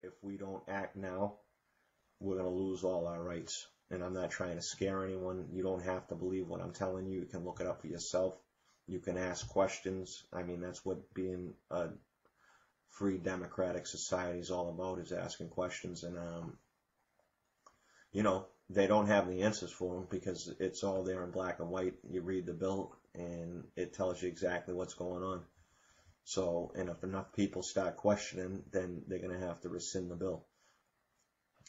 if we don't act now, we're going to lose all our rights. And I'm not trying to scare anyone. You don't have to believe what I'm telling you. You can look it up for yourself. You can ask questions. I mean, that's what being a free democratic society is all about, is asking questions. And, they don't have the answers for them because it's all there in black and white. You read the bill and it tells you exactly what's going on. So, and if enough people start questioning, then they're going to have to rescind the bill.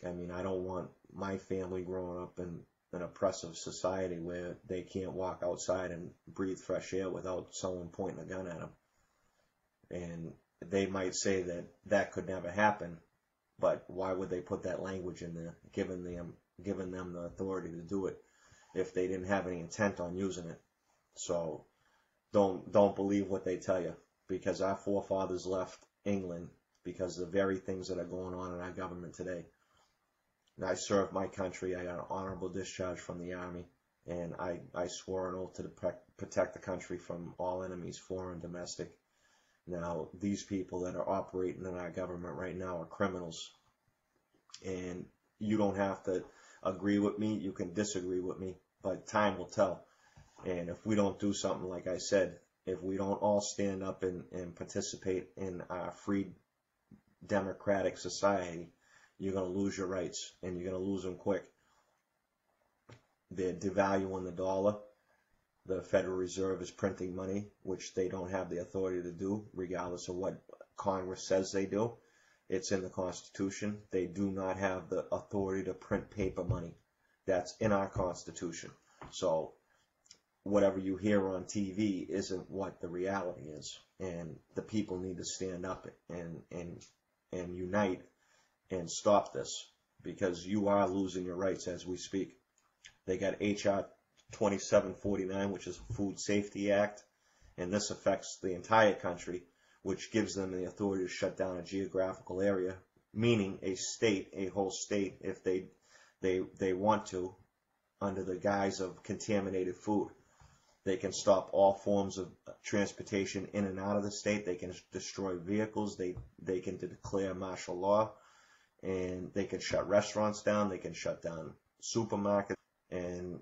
I mean, I don't want my family growing up in an oppressive society where they can't walk outside and breathe fresh air without someone pointing a gun at them. And they might say that that could never happen, but why would they put that language in there, giving them the authority to do it if they didn't have any intent on using it? So don't believe what they tell you, because our forefathers left England because of the very things that are going on in our government today. And I served my country. I got an honorable discharge from the Army, and I swore an oath to protect the country from all enemies, foreign, domestic. Now, these people that are operating in our government right now are criminals, and you don't have to agree with me. You can disagree with me, but time will tell. And if we don't do something, like I said, if we don't all stand up and participate in our free democratic society, you're going to lose your rights, and you're going to lose them quick. They're devaluing the dollar. The Federal Reserve is printing money, which they don't have the authority to do, regardless of what Congress says they do. It's in the Constitution. They do not have the authority to print paper money. That's in our Constitution. So whatever you hear on TV isn't what the reality is. And the people need to stand up and unite and stop this, because you are losing your rights as we speak. They got H.R. 2749, which is a Food Safety Act, and this affects the entire country, which gives them the authority to shut down a geographical area, meaning a whole state, if they want to, under the guise of contaminated food. They can stop all forms of transportation in and out of the state. They can destroy vehicles. They can declare martial law, and they can shut restaurants down. They can shut down supermarkets. And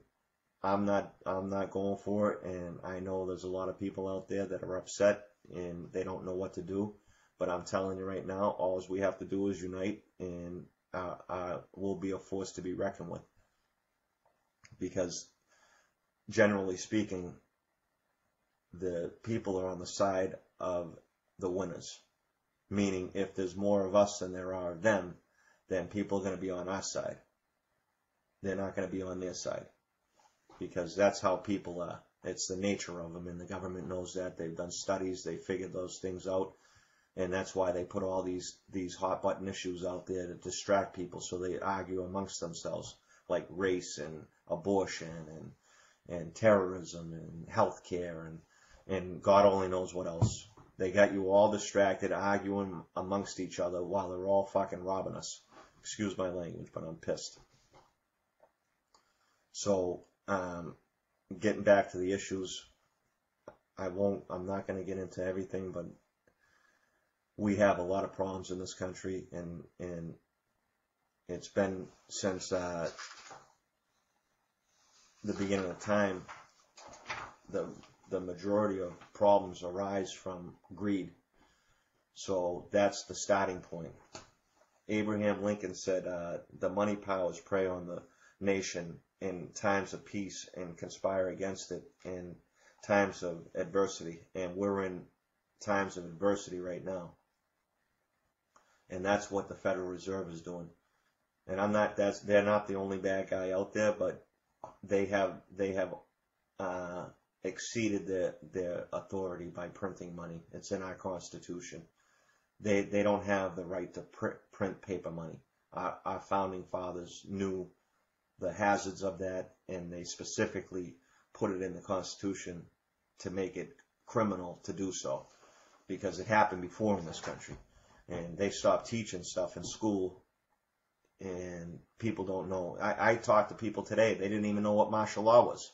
I'm not going for it. And I know there's a lot of people out there that are upset and they don't know what to do. But I'm telling you right now, all we have to do is unite, and we'll be a force to be reckoned with. Because generally speaking, the people are on the side of the winners. Meaning, if there's more of us than there are of them, then people are going to be on our side. They're not going to be on their side. Because that's how people are. It's the nature of them, and the government knows that. They've done studies. They figured those things out. And that's why they put all these hot-button issues out there to distract people, so they argue amongst themselves, like race and abortion and terrorism and healthcare and God only knows what else. They got you all distracted, arguing amongst each other while they're all fucking robbing us. Excuse my language, but I'm pissed. So, getting back to the issues, I'm not going to get into everything, but we have a lot of problems in this country, and it's been since the beginning of time. The majority of problems arise from greed. So that's the starting point. Abraham Lincoln said, the money powers prey on the nation in times of peace and conspire against it in times of adversity. And we're in times of adversity right now. And that's what the Federal Reserve is doing. And they're not the only bad guy out there, but they have exceeded their authority by printing money. It's in our Constitution. They don't have the right to print paper money. Our founding fathers knew the hazards of that, and they specifically put it in the Constitution to make it criminal to do so, because it happened before in this country. And they stopped teaching stuff in school, and people don't know. I talked to people today, they didn't even know what martial law was.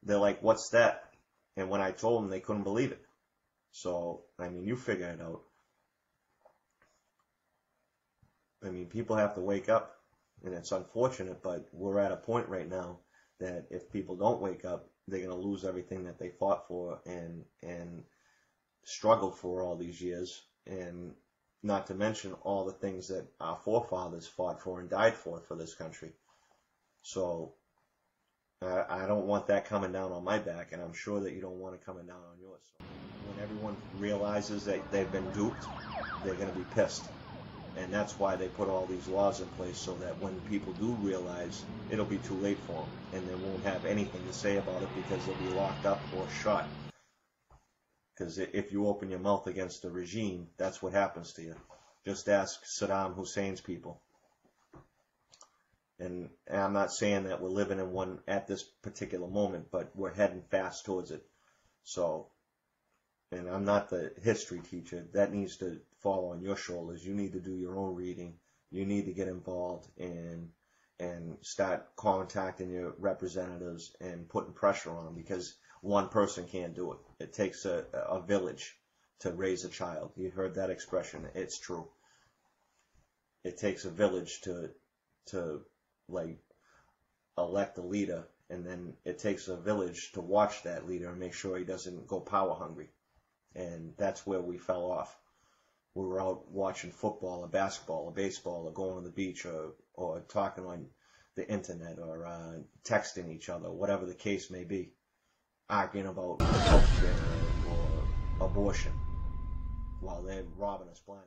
They're like, what's that? And when I told them, they couldn't believe it. So, I mean, you figure it out. I mean, people have to wake up, and it's unfortunate, but we're at a point right now that if people don't wake up, they're going to lose everything that they fought for and struggled for all these years, and not to mention all the things that our forefathers fought for and died for this country. So I don't want that coming down on my back, and I'm sure that you don't want it coming down on yours. So when everyone realizes that they've been duped, they're going to be pissed. And that's why they put all these laws in place, so that when people do realize, it'll be too late for them, and they won't have anything to say about it because they'll be locked up or shot. Because if you open your mouth against the regime, that's what happens to you. Just ask Saddam Hussein's people. And I'm not saying that we're living in one at this particular moment, but we're heading fast towards it. So, and I'm not the history teacher. That needs to fall on your shoulders. You need to do your own reading. You need to get involved and start contacting your representatives and putting pressure on them, because one person can't do it. It takes a village to raise a child. You heard that expression. It's true. It takes a village to like elect a leader, and then it takes a village to watch that leader and make sure he doesn't go power hungry. And that's where we fell off. We were out watching football or basketball or baseball or going to the beach or talking on the internet or texting each other, whatever the case may be, arguing about healthcare or abortion while they're robbing us blind.